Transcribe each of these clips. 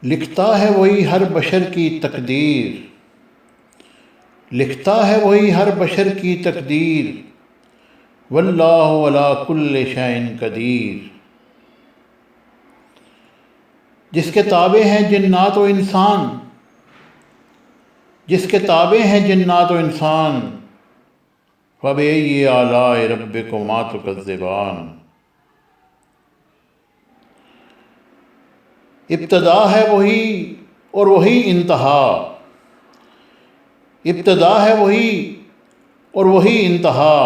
لکھتا ہے وہی ہر بشر کی تقدیر، لکھتا ہے وہی ہر بشر کی تقدیر، واللہ علی کل شیء قدیر۔ جس کے تابع ہیں جنات و انسان، جس کے تابع ہیں جنات و انسان، فبأي آلاء ربكما تكذبان۔ ابتدا ہے وہی اور وہی انتہا، ابتدا ہے وہی اور وہی انتہا،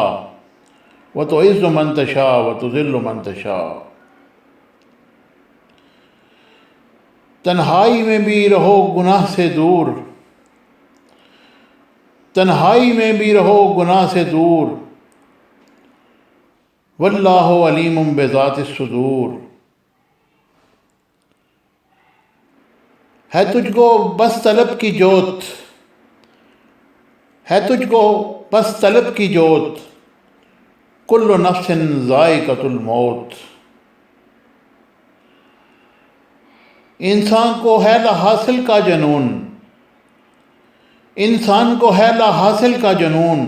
وتعز من تشاء وتذل من تشاء۔ تنہائی میں بھی رہو گناہ سے دور، تنہائی میں بھی رہو گناہ سے دور، واللہ علیم بذات الصدور۔ ہے تجھ کو بس طلب کی جوت، ہے تجھ کو بس طلب کی جوت، کل نفس ذائقۃ الموت۔ انسان کو ہے لا حاصل کا جنون، انسان کو ہے لا حاصل کا جنون،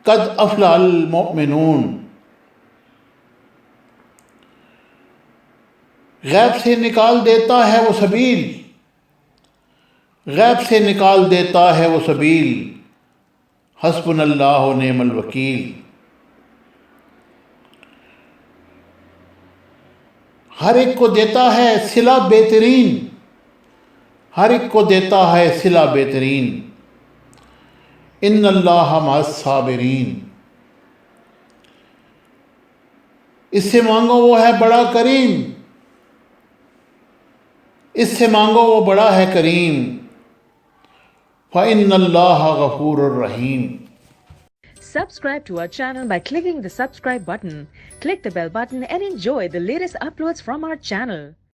قد افلح المؤمنون۔ غیب سے نکال دیتا ہے وہ سبیل، غیب سے نکال دیتا ہے وہ سبیل، حسبنا اللہ و نعم الوکیل۔ ہر ایک کو دیتا ہے صلہ بہترین، ہر ایک کو دیتا ہے صلہ بہترین، ان اللہ مع الصابرین۔ اس سے مانگو وہ ہے بڑا کریم، اس سے مانگو وہ بڑا ہے کریم، فإن اللہ غفور الرحیم۔ Subscribe to our channel by clicking the subscribe button. Click the bell button and enjoy the latest uploads from our channel.